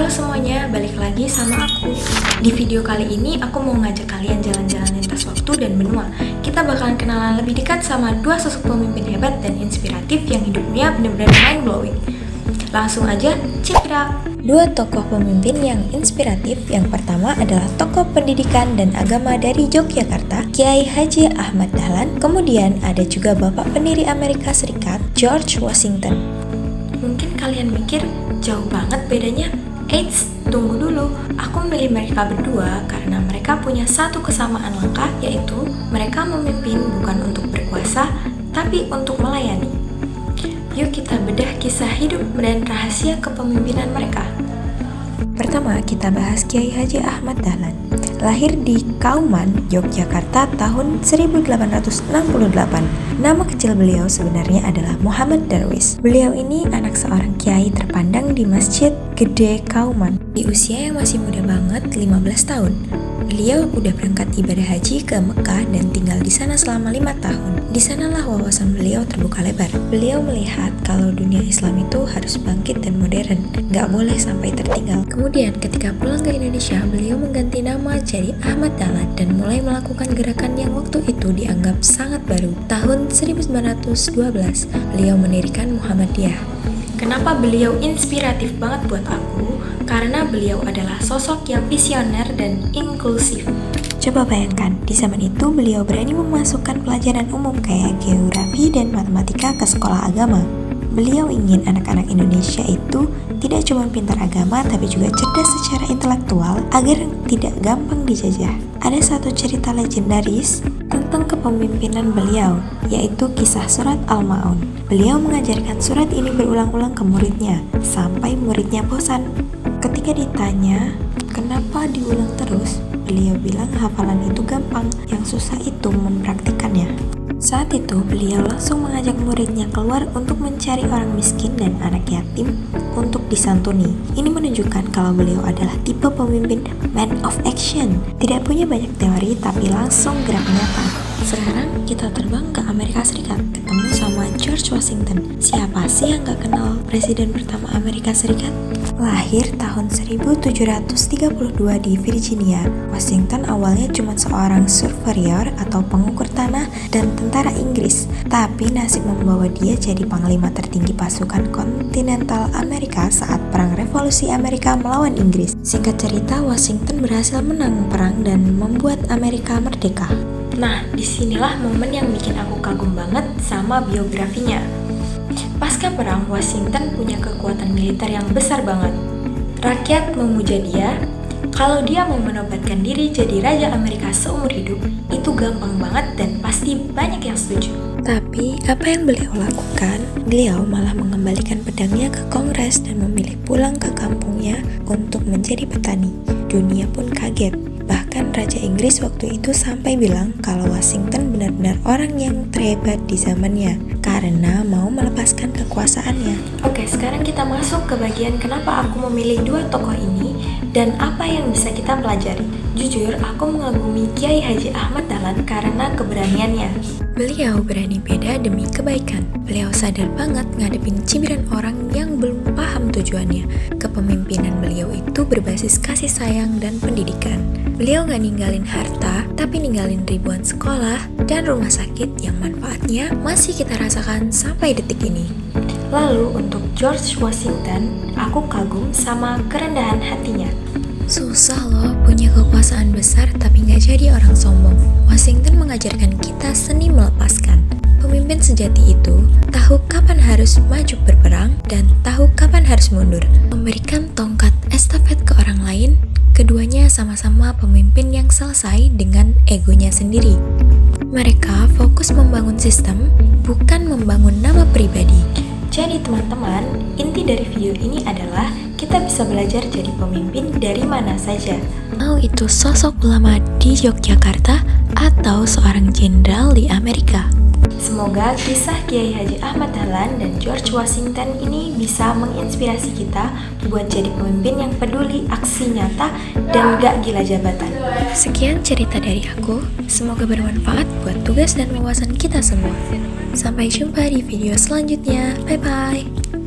Halo semuanya, balik lagi sama aku. Di video kali ini aku mau ngajak kalian jalan-jalan lintas waktu dan benua. Kita bakalan kenalan lebih dekat sama dua sosok pemimpin hebat dan inspiratif yang hidupnya bener-bener mind-blowing. Langsung aja, check it out! Dua tokoh pemimpin yang inspiratif. Yang pertama adalah tokoh pendidikan dan agama dari Yogyakarta, Kiai Haji Ahmad Dahlan. Kemudian ada juga bapak pendiri Amerika Serikat, George Washington. Mungkin kalian mikir, jauh banget bedanya. Eits, tunggu dulu. Aku memilih mereka berdua karena mereka punya satu kesamaan langkah, yaitu mereka memimpin bukan untuk berkuasa, tapi untuk melayani. Yuk kita bedah kisah hidup dan rahasia kepemimpinan mereka. Pertama, kita bahas Kiai Haji Ahmad Dahlan. Lahir di Kauman, Yogyakarta tahun 1868. Nama kecil beliau sebenarnya adalah Muhammad Darwis. Beliau ini anak seorang kiai terpandang di Masjid Gede Kauman. Di usia yang masih muda banget, 15 tahun. Beliau udah berangkat ibadah haji ke Mekah dan tinggal di sana selama 5 tahun. Di sanalah wawasan beliau terbuka lebar. Beliau melihat kalau dunia Islam itu harus bangkit dan modern, nggak boleh sampai tertinggal. Kemudian ketika pulang ke Indonesia, beliau mengganti nama jadi Ahmad Dahlan dan mulai melakukan gerakan yang waktu itu dianggap sangat baru. Tahun 1912, beliau mendirikan Muhammadiyah. Kenapa beliau inspiratif banget buat aku? Karena beliau adalah sosok yang visioner dan inklusif. Coba bayangkan, di zaman itu beliau berani memasukkan pelajaran umum kayak geografi dan matematika ke sekolah agama. Beliau ingin anak-anak Indonesia itu tidak cuma pintar agama tapi juga cerdas secara intelektual agar tidak gampang dijajah. Ada satu cerita legendaris tentang kepemimpinan beliau, yaitu kisah surat Al-Ma'un. Beliau mengajarkan surat ini berulang-ulang ke muridnya, sampai muridnya bosan. Ketika ditanya, kenapa diulang terus? Beliau bilang hafalan itu gampang, yang susah itu mempraktikannya. Saat itu, beliau langsung mengajak muridnya keluar untuk mencari orang miskin dan anak yatim untuk disantuni. Ini menunjukkan kalau beliau adalah tipe pemimpin man of action. Tidak punya banyak teori, tapi langsung gerak nyata. Sekarang kita terbang ke Amerika Serikat, ketemu sama George Washington. Siapa sih yang gak kenal Presiden pertama Amerika Serikat? Lahir tahun 1732 di Virginia, Washington awalnya cuma seorang surveyor atau pengukur tanah dan tentara Inggris. Tapi nasib membawa dia jadi panglima tertinggi pasukan kontinental Amerika saat Perang Revolusi Amerika melawan Inggris. Singkat cerita, Washington berhasil menang perang dan membuat Amerika merdeka. Nah, disinilah momen yang bikin aku kagum banget sama biografinya. Pasca perang, Washington punya kekuatan militer yang besar banget. Rakyat memuja dia. Kalau dia mau menobatkan diri jadi Raja Amerika seumur hidup, itu gampang banget dan pasti banyak yang setuju. Tapi, apa yang beliau lakukan? Beliau malah mengembalikan pedangnya ke Kongres dan memilih pulang ke kampungnya untuk menjadi petani. Dunia pun kaget. Bahkan Raja Inggris waktu itu sampai bilang kalau Washington benar-benar orang yang terhebat di zamannya karena mau melepaskan kekuasaannya. Oke, sekarang kita masuk ke bagian kenapa aku memilih dua tokoh ini dan apa yang bisa kita pelajari. Jujur, aku mengagumi Kiai Haji Ahmad Dahlan karena keberaniannya. Beliau berani beda demi kebaikan. Beliau sadar banget ngadepin cibiran orang yang belum paham tujuannya. Kepemimpinan beliau itu berbasis kasih sayang dan pendidikan. Beliau gak ninggalin harta, tapi ninggalin ribuan sekolah dan rumah sakit yang manfaatnya masih kita rasakan sampai detik ini. Lalu untuk George Washington, aku kagum sama kerendahan hatinya. Susah loh punya kekuasaan besar tapi gak jadi orang sombong. Washington mengajarkan kita seni melepaskan. Pemimpin sejati itu tahu kapan harus maju berperang dan tahu kapan harus mundur. Memberikan tongkat estafet ke orang lain, keduanya sama-sama pemimpin yang selesai dengan egonya sendiri. Mereka fokus membangun sistem, bukan membangun nama pribadi. Jadi teman-teman, inti dari video ini adalah kita bisa belajar jadi pemimpin dari mana saja. Mau itu sosok ulama di Yogyakarta atau seorang jenderal di Amerika. Semoga kisah Kiai Haji Ahmad Dahlan dan George Washington ini bisa menginspirasi kita buat jadi pemimpin yang peduli aksi nyata dan gak gila jabatan. Sekian cerita dari aku, semoga bermanfaat buat tugas dan wawasan kita semua. Sampai jumpa di video selanjutnya, bye-bye!